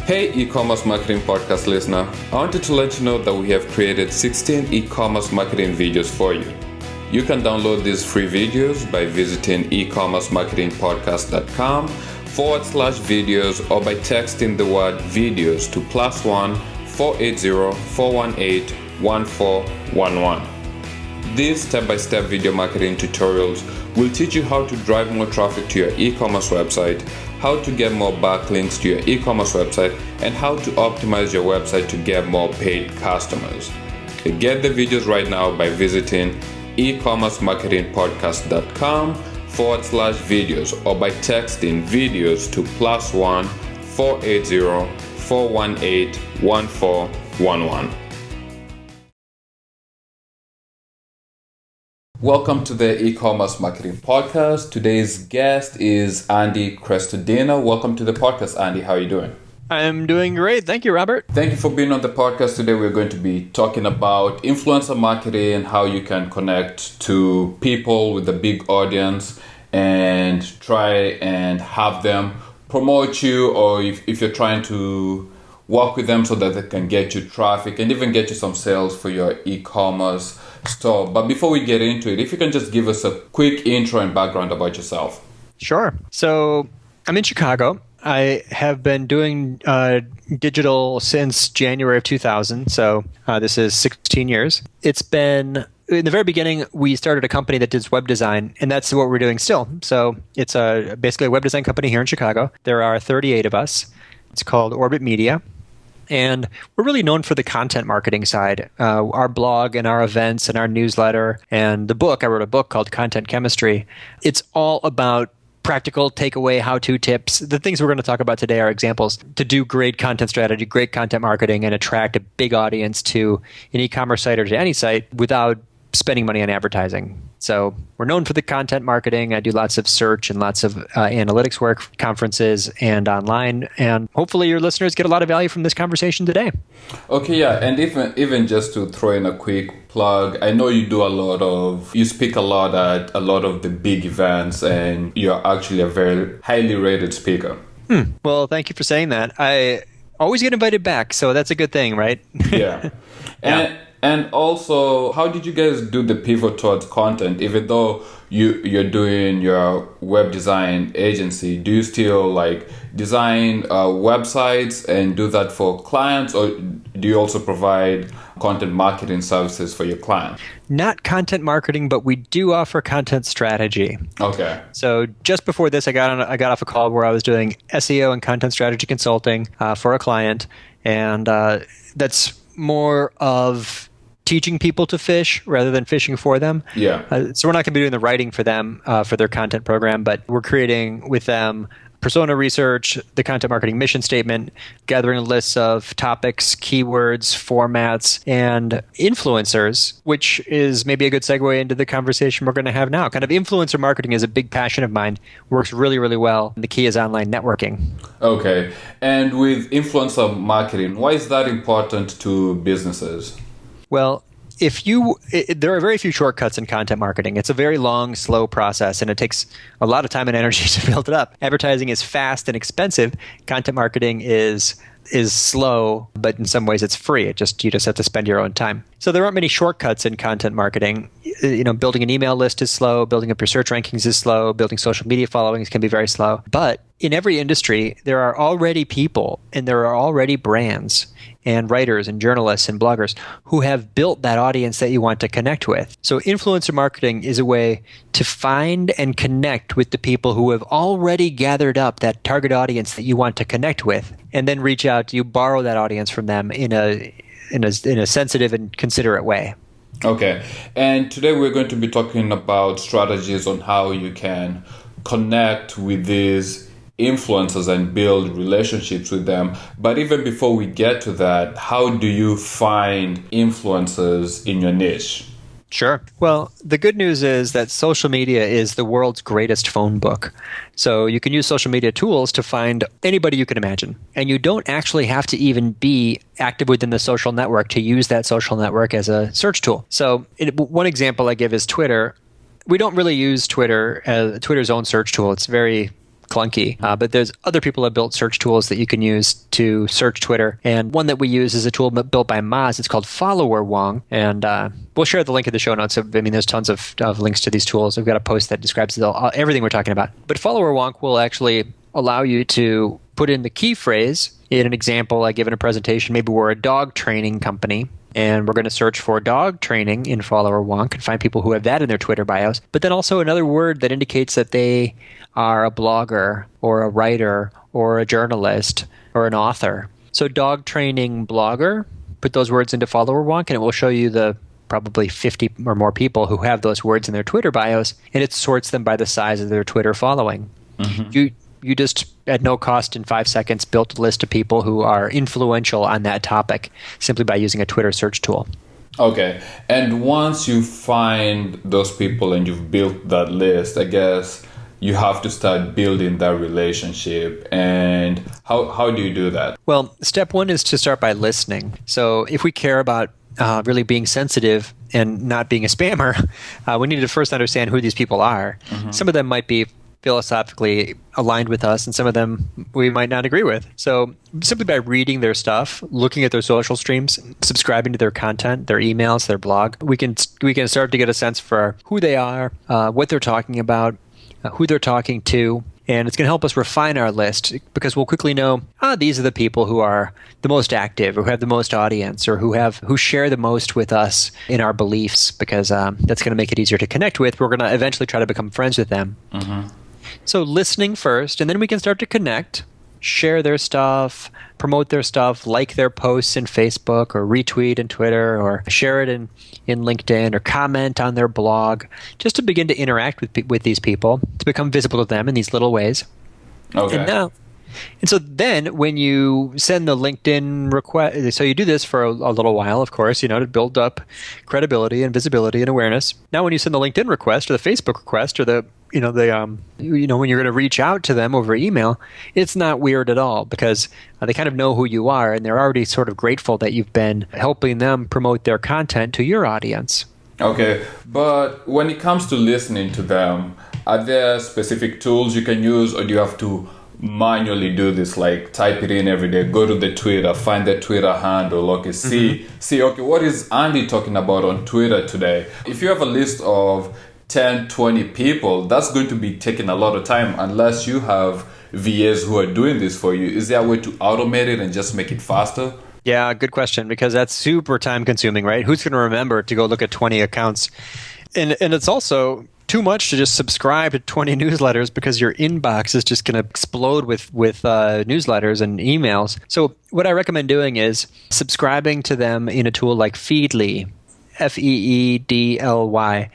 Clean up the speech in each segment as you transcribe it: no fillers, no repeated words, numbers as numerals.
Hey e-commerce marketing podcast listener, I wanted to let you know that we have created 16 e-commerce marketing videos for you. You can download these free videos by visiting ecommercemarketingpodcast.com/videos or by texting the word videos to +1 480 418 1411. These step-by-step video marketing tutorials will teach you how to drive more traffic to your e-commerce website, how to get more backlinks to your e-commerce website, and how to optimize your website to get more paid customers. Get the videos right now by visiting ecommercemarketingpodcast.com/videos or by texting videos to +1 480 418 1411. Welcome to the e-commerce marketing podcast. Today's guest is Andy Crestodina. Welcome to the podcast, Andy. How are you doing? I'm doing great. Thank you, Robert. Thank you for being on the podcast. Today we're going to be talking about influencer marketing, how you can connect to people with a big audience and try and have them promote you, or if you're trying to work with them so that they can get you traffic and even get you some sales for your e-commerce store. But before we get into it, if you can just give us a quick intro and background about yourself. Sure. So I'm in Chicago. I have been doing digital since January of 2000. So this is 16 years. It's been, in the very beginning, we started a company that does web design, and that's what we're doing still. So it's basically a web design company here in Chicago. There are 38 of us. It's called Orbit Media. And we're really known for the content marketing side. Our blog and our events and our newsletter and the book, I wrote a book called Content Chemistry. It's all about practical takeaway how-to tips. The things we're going to talk about today are examples to do great content strategy, great content marketing, and attract a big audience to an e-commerce site or to any site without spending money on advertising. So we're known for the content marketing. I do lots of search and lots of analytics work, conferences and online. And hopefully your listeners get a lot of value from this conversation today. Okay, yeah. And even just to throw in a quick plug, I know you speak a lot at a lot of the big events, and you're actually a very highly rated speaker. Well, thank you for saying that. I always get invited back, so that's a good thing, right? Yeah. And also, how did you guys do the pivot towards content? Even though you're doing your web design agency, do you still design websites and do that for clients, or do you also provide content marketing services for your clients? Not content marketing, but we do offer content strategy. Okay. So just before this, I got off a call where I was doing SEO and content strategy consulting for a client, and that's more of teaching people to fish rather than fishing for them. Yeah. So we're not going to be doing the writing for them for their content program, but we're creating with them persona research, the content marketing mission statement, gathering lists of topics, keywords, formats, and influencers, which is maybe a good segue into the conversation we're going to have now. Kind of influencer marketing is a big passion of mine, works really, really well. The key is online networking. Okay. And with influencer marketing, why is that important to businesses? Well, there are very few shortcuts in content marketing. It's a very long, slow process, and it takes a lot of time and energy to build it up. Advertising is fast and expensive. Content marketing is slow, but in some ways it's free. You just have to spend your own time. So there aren't many shortcuts in content marketing. Building an email list is slow. Building up your search rankings is slow. Building social media followings can be very slow. But in every industry, there are already people and there are already brands and writers and journalists and bloggers who have built that audience that you want to connect with. So influencer marketing is a way to find and connect with the people who have already gathered up that target audience that you want to connect with, and then reach out. You borrow that audience from them in a sensitive and considerate way. Okay. And today we're going to be talking about strategies on how you can connect with these influencers and build relationships with them. But even before we get to that, how do you find influencers in your niche? Sure. Well, the good news is that social media is the world's greatest phone book. So you can use social media tools to find anybody you can imagine. And you don't actually have to even be active within the social network to use that social network as a search tool. So one example I give is Twitter. We don't really use Twitter as Twitter's own search tool. It's very clunky. But there's other people that built search tools that you can use to search Twitter. And one that we use is a tool built by Moz. It's called Follower Wong. And we'll share the link in the show notes. I mean, there's tons of links to these tools. I've got a post that describes everything we're talking about. But Follower Wonk will actually allow you to put in the key phrase. In an example I give in a presentation, maybe we're a dog training company, and we're going to search for dog training in Follower Wonk and find people who have that in their Twitter bios. But then also another word that indicates that they are a blogger or a writer or a journalist or an author. So dog training blogger, put those words into Follower Wonk, and it will show you the probably 50 or more people who have those words in their Twitter bios, and it sorts them by the size of their Twitter following. Mm-hmm. You just, at no cost, in 5 seconds, built a list of people who are influential on that topic simply by using a Twitter search tool. Okay. And once you find those people and you've built that list, I guess you have to start building that relationship. And how do you do that? Well, step one is to start by listening. So if we care about really being sensitive and not being a spammer, we need to first understand who these people are. Mm-hmm. Some of them might be philosophically aligned with us, and some of them we might not agree with. So simply by reading their stuff, looking at their social streams, subscribing to their content, their emails, their blog, we can start to get a sense for who they are, what they're talking about, who they're talking to, and it's going to help us refine our list because we'll quickly know, these are the people who are the most active, or who have the most audience, or who share the most with us in our beliefs, because that's going to make it easier to connect with. We're going to eventually try to become friends with them. Mm-hmm. So listening first, and then we can start to connect, share their stuff, promote their stuff, like their posts in Facebook, or retweet in Twitter, or share it in LinkedIn, or comment on their blog, just to begin to interact with these people, to become visible to them in these little ways. Okay. And so then when you send the LinkedIn request, so you do this for a little while, of course, to build up credibility and visibility and awareness. Now when you send the LinkedIn request or the Facebook request or when you're going to reach out to them over email, it's not weird at all because they kind of know who you are and they're already sort of grateful that you've been helping them promote their content to your audience. Okay, but when it comes to listening to them, are there specific tools you can use, or do you have to manually do this, like type it in every day, go to the Twitter, find the Twitter handle, okay, see, okay, what is Andy talking about on Twitter today? If you have a list of 10, 20 people, that's going to be taking a lot of time unless you have VAs who are doing this for you. Is there a way to automate it and just make it faster? Yeah, good question, because that's super time consuming, right? Who's going to remember to go look at 20 accounts? And it's also too much to just subscribe to 20 newsletters because your inbox is just going to explode with newsletters and emails. So what I recommend doing is subscribing to them in a tool like Feedly, Feedly.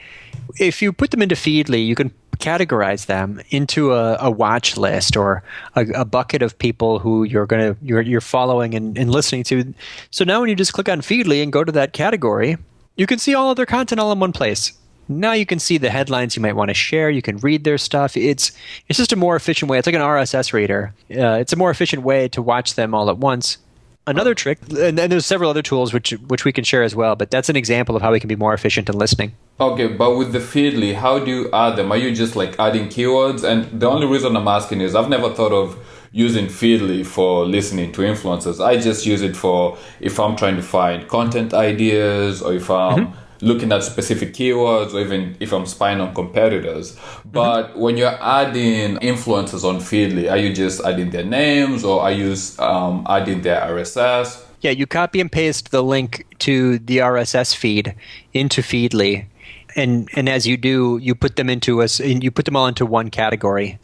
If you put them into Feedly, you can categorize them into a watch list or a bucket of people who you're following and listening to. So now when you just click on Feedly and go to that category, you can see all of their content all in one place. Now you can see the headlines you might want to share. You can read their stuff. It's just a more efficient way. It's like an RSS reader. It's a more efficient way to watch them all at once. Another trick, and there's several other tools which we can share as well, but that's an example of how we can be more efficient in listening. Okay, but with the Feedly, how do you add them? Are you just like adding keywords? And the only reason I'm asking is I've never thought of using Feedly for listening to influencers. I just use it for if I'm trying to find content ideas, or if I'm looking at specific keywords, or even if I'm spying on competitors. But when you're adding influencers on Feedly, are you just adding their names, or are you adding their RSS? Yeah, you copy and paste the link to the RSS feed into Feedly, and as you do, you put them all into one category.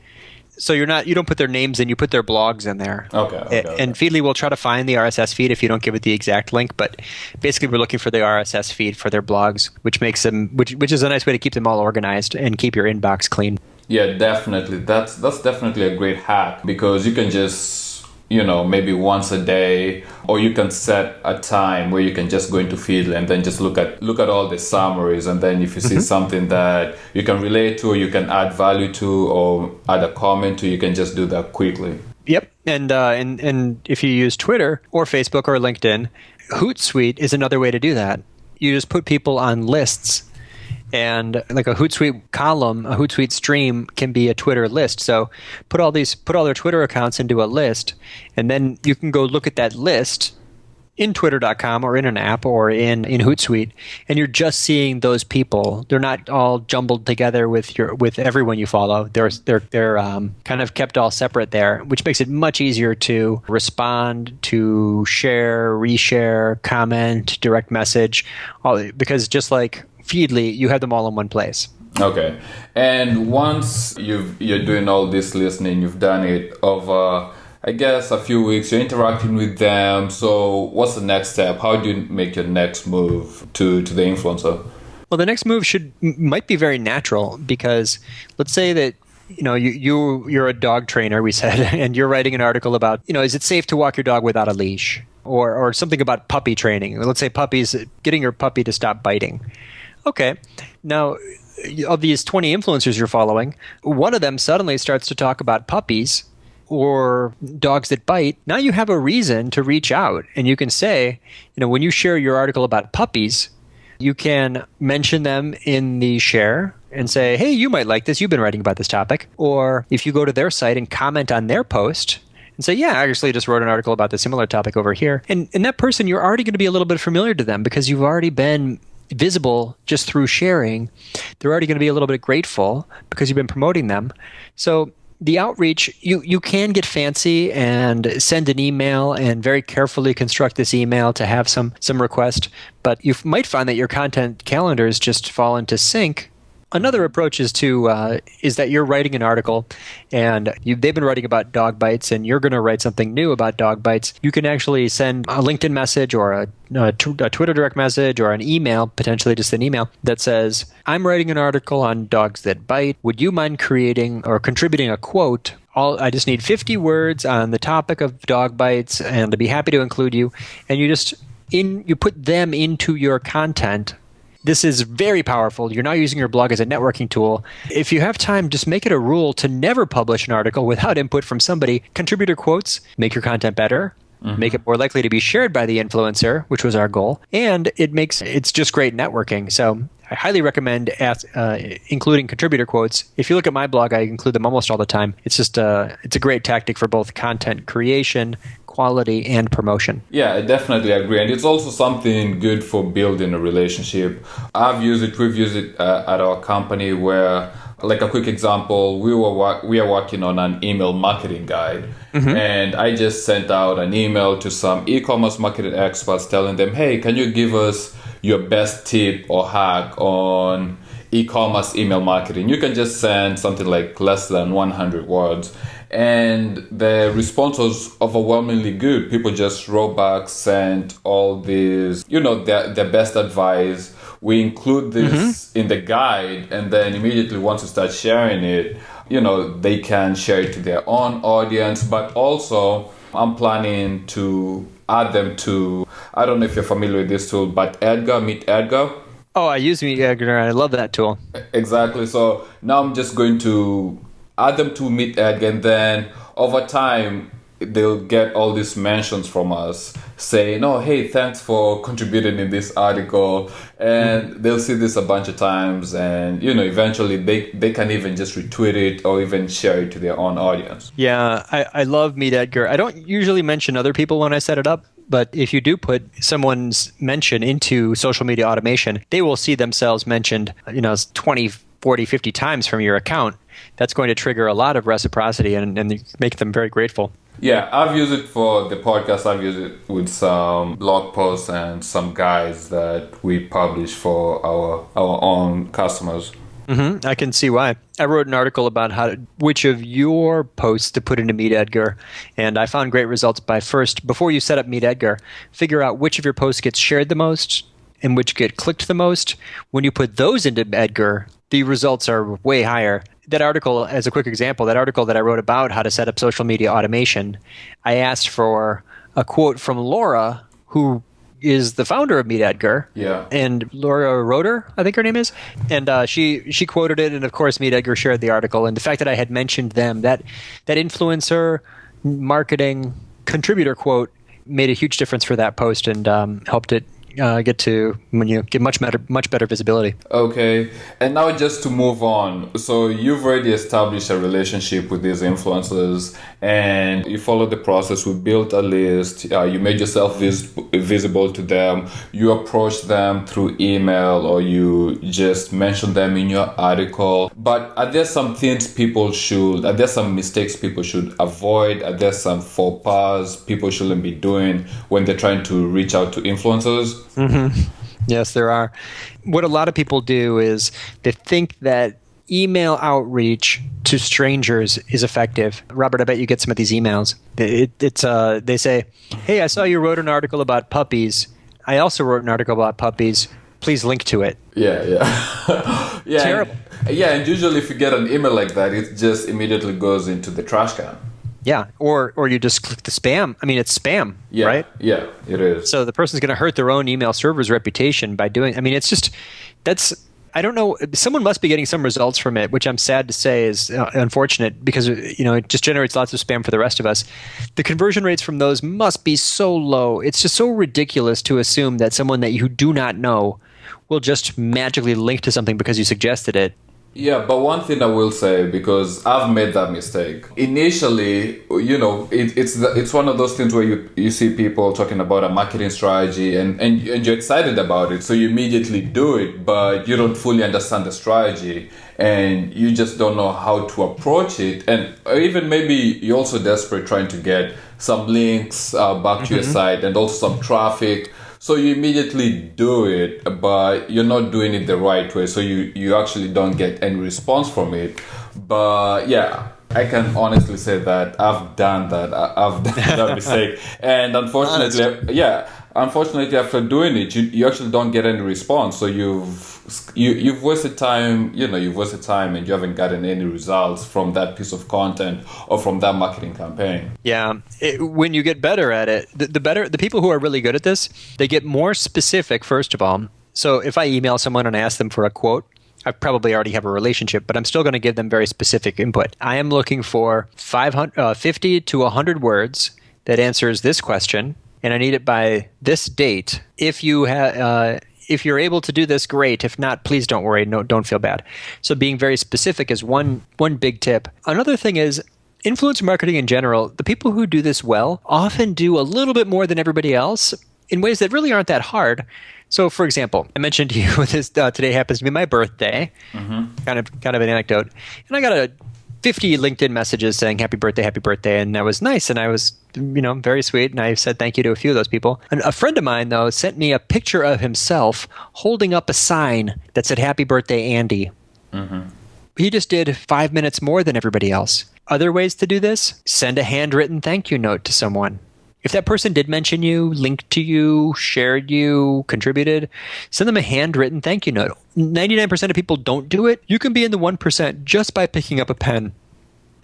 So you don't put their names in, you put their blogs in there. Okay. And Feedly will try to find the RSS feed if you don't give it the exact link, but basically we're looking for the RSS feed for their blogs, which makes them which is a nice way to keep them all organized and keep your inbox clean. Yeah, definitely. That's definitely a great hack, because you can just maybe once a day, or you can set a time where you can just go into Feedly and then just look at all the summaries, and then if you see something that you can relate to, or you can add value to, or add a comment to, you can just do that quickly. Yep, and if you use Twitter or Facebook or LinkedIn, HootSuite is another way to do that. You just put people on lists, And like a Hootsuite column, a Hootsuite stream can be a Twitter list. So put all their Twitter accounts into a list, and then you can go look at that list in twitter.com or in an app or in Hootsuite, and you're just seeing those people. They're not all jumbled together with everyone you follow. They're kind of kept all separate there, which makes it much easier to respond, to share, reshare, comment, direct message, because just like Feedly, you have them all in one place. Okay. And once you're doing all this listening, you've done it over, I guess, a few weeks, you're interacting with them. So what's the next step? How do you make your next move to the influencer? Well, the next move might be very natural, because let's say that you're a dog trainer, we said, and you're writing an article about, is it safe to walk your dog without a leash? Or something about puppy training. Let's say getting your puppy to stop biting. Okay. Now, of these 20 influencers you're following, one of them suddenly starts to talk about puppies or dogs that bite. Now you have a reason to reach out, and you can say, when you share your article about puppies, you can mention them in the share and say, hey, you might like this. You've been writing about this topic. Or if you go to their site and comment on their post and say, yeah, I actually just wrote an article about this similar topic over here. And that person, you're already going to be a little bit familiar to them, because you've already been visible just through sharing. They're already going to be a little bit grateful because you've been promoting them. So the outreach, you can get fancy and send an email and very carefully construct this email to have some request, but you might find that your content calendars just fall into sync. Another approach is that you're writing an article, and they've been writing about dog bites, and you're going to write something new about dog bites. You can actually send a LinkedIn message or a Twitter direct message or an email, potentially just an email, that says, I'm writing an article on dogs that bite. Would you mind creating or contributing a quote? I just need 50 words on the topic of dog bites, and I'd be happy to include you. And you put them into your content. This is very powerful. You're now using your blog as a networking tool. If you have time, just make it a rule to never publish an article without input from somebody. Contributor quotes make your content better, make it more likely to be shared by the influencer, which was our goal, and it's just great networking. So I highly recommend including contributor quotes. If you look at my blog, I include them almost all the time. It's just it's a great tactic for both content creation, quality, and promotion. Yeah, I definitely agree. And it's also something good for building a relationship. We've used it at our company, where, like a quick example, we are working on an email marketing guide. And I just sent out an email to some e-commerce marketing experts telling them, hey, can you give us your best tip or hack on e-commerce email marketing? You can just send something like less than 100 words. And the response was overwhelmingly good. People just wrote back, sent all these, their best advice. We include this in the guide, and then immediately once you start sharing it, they can share it to their own audience. But also, I'm planning to add them to, I don't know if you're familiar with this tool, but Meet Edgar. Oh, I use Meet Edgar, and I love that tool. Exactly. So now I'm just going to add them to Meet Edgar, and then over time, they'll get all these mentions from us saying, oh, hey, thanks for contributing in this article. And they'll see this a bunch of times, and eventually they can even just retweet it or even share it to their own audience. Yeah, I love Meet Edgar. I don't usually mention other people when I set it up, but if you do put someone's mention into social media automation, they will see themselves mentioned 20, 40, 50 times from your account. That's going to trigger a lot of reciprocity and make them very grateful. Yeah, I've used it for the podcast. I've used it with some blog posts and some guides that we publish for our own customers. I can see why. I wrote an article about which of your posts to put into Meet Edgar, and I found great results by before you set up Meet Edgar, figure out which of your posts gets shared the most and which get clicked the most. When you put those into Edgar, the results are way higher. That article, as a quick example, that article that I wrote about how to set up social media automation, I asked for a quote from Laura, who is the founder of Meet Edgar. Yeah. And Laura Roeder, I think her name is. And she quoted it, and of course Meet Edgar shared the article. And the fact that I had mentioned them, that influencer marketing contributor quote made a huge difference for that post, and helped it get much better visibility. Okay, and now just to move on. So you've already established a relationship with these influencers, and you followed the process. We built a list. You made yourself visible to them. You approached them through email, or you just mentioned them in your article. But are there some mistakes people should avoid? Are there some faux pas people shouldn't be doing when they're trying to reach out to influencers? Mm-hmm. Yes, there are. What a lot of people do is they think that email outreach to strangers is effective. Robert, I bet you get some of these emails. They say, "Hey, I saw you wrote an article about puppies. I also wrote an article about puppies. Please link to it." Yeah. Yeah. Terrible. And usually if you get an email like that, it just immediately goes into the trash can. Yeah, or you just click the spam. I mean, it's spam, right? Yeah, it is. So the person's going to hurt their own email server's reputation by doing. I mean, I don't know. Someone must be getting some results from it, which I'm sad to say is unfortunate because it just generates lots of spam for the rest of us. The conversion rates from those must be so low. It's just so ridiculous to assume that someone that you do not know will just magically link to something because you suggested it. Yeah, but one thing I will say, because I've made that mistake. Initially, it's one of those things where you see people talking about a marketing strategy and you're excited about it, so you immediately do it, but you don't fully understand the strategy and you just don't know how to approach it. And even maybe you're also desperate trying to get some links back to your site and also some traffic. So you immediately do it, but you're not doing it the right way. So you actually don't get any response from it. But yeah, I can honestly say that I've done that. I've done that mistake. And unfortunately, after doing it, you actually don't get any response. So you've wasted time. You've wasted time, and you haven't gotten any results from that piece of content or from that marketing campaign. Yeah, when you get better at it, the people who are really good at this, they get more specific. First of all, so if I email someone and I ask them for a quote, I probably already have a relationship, but I'm still going to give them very specific input. I am looking for 50 to 100 words that answers this question, and I need it by this date. If you're able to do this, great. If not, please don't worry. No, don't feel bad. So being very specific is one big tip. Another thing is influencer marketing in general. The people who do this well often do a little bit more than everybody else in ways that really aren't that hard. So, for example, I mentioned to you this today happens to be my birthday. Kind of an anecdote, and I got 50 LinkedIn messages saying happy birthday, and that was nice, and I was very sweet, and I said thank you to a few of those people. And a friend of mine, though, sent me a picture of himself holding up a sign that said happy birthday, Andy. He just did 5 minutes more than everybody else. Other ways to do this: send a handwritten thank you note to someone. If that person did mention you, linked to you, shared you, contributed, send them a handwritten thank you note. 99% of people don't do it. You can be in the 1% just by picking up a pen.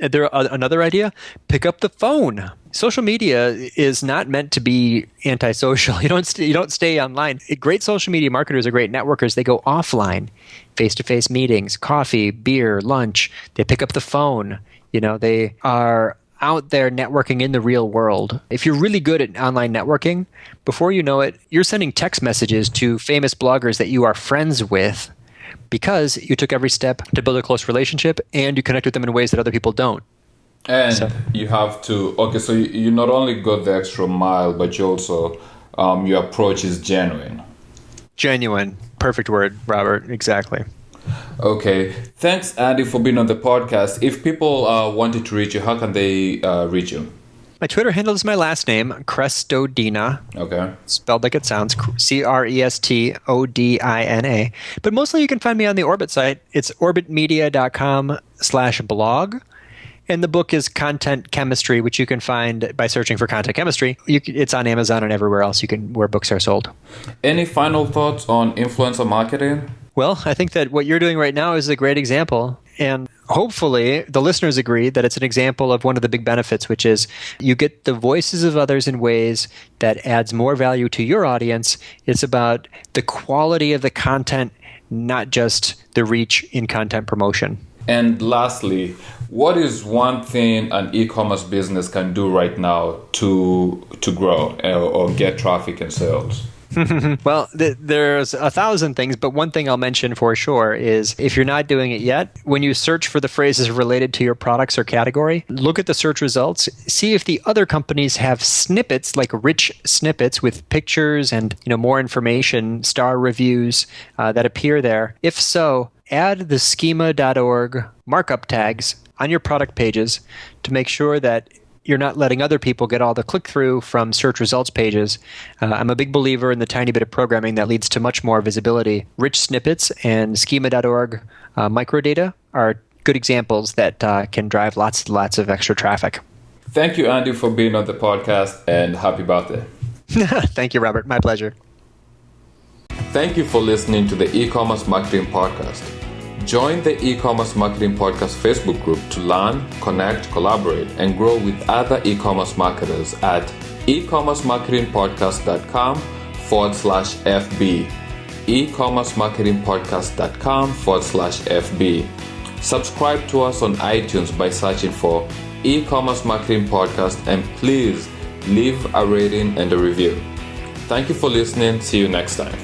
Another idea: pick up the phone. Social media is not meant to be antisocial. You don't stay online. Great social media marketers are great networkers. They go offline, face-to-face meetings, coffee, beer, lunch. They pick up the phone. They are out there networking in the real world. If you're really good at online networking, before you know it, you're sending text messages to famous bloggers that you are friends with because you took every step to build a close relationship and you connect with them in ways that other people don't. And you have to, so you not only go the extra mile, but you also, your approach is genuine. Genuine. Perfect word, Robert. Exactly. Okay. Thanks, Andy, for being on the podcast. If people wanted to reach you, how can they reach you? My Twitter handle is my last name, Crestodina. Okay. Spelled like it sounds, Crestodina. But mostly you can find me on the Orbit site. It's orbitmedia.com/blog. And the book is Content Chemistry, which you can find by searching for Content Chemistry. It's on Amazon and everywhere else where books are sold. Any final thoughts on influencer marketing? Well, I think that what you're doing right now is a great example. And hopefully the listeners agree that it's an example of one of the big benefits, which is you get the voices of others in ways that adds more value to your audience. It's about the quality of the content, not just the reach in content promotion. And lastly, what is one thing an e-commerce business can do right now to grow or get traffic and sales? Well, there's 1,000 things, but one thing I'll mention for sure is if you're not doing it yet, when you search for the phrases related to your products or category, look at the search results, see if the other companies have snippets, like rich snippets with pictures and more information, star reviews that appear there. If so, add the schema.org markup tags on your product pages to make sure that you're not letting other people get all the click-through from search results pages. I'm a big believer in the tiny bit of programming that leads to much more visibility. Rich snippets and schema.org microdata are good examples that can drive lots and lots of extra traffic. Thank you, Andy, for being on the podcast, and happy birthday. Thank you, Robert. My pleasure. Thank you for listening to the E-commerce Marketing Podcast. Join the E-commerce Marketing Podcast Facebook group to learn, connect, collaborate, and grow with other e-commerce marketers at ecommercemarketingpodcast.com/FB. ecommercemarketingpodcast.com/FB. Subscribe to us on iTunes by searching for E-commerce Marketing Podcast, and please leave a rating and a review. Thank you for listening. See you next time.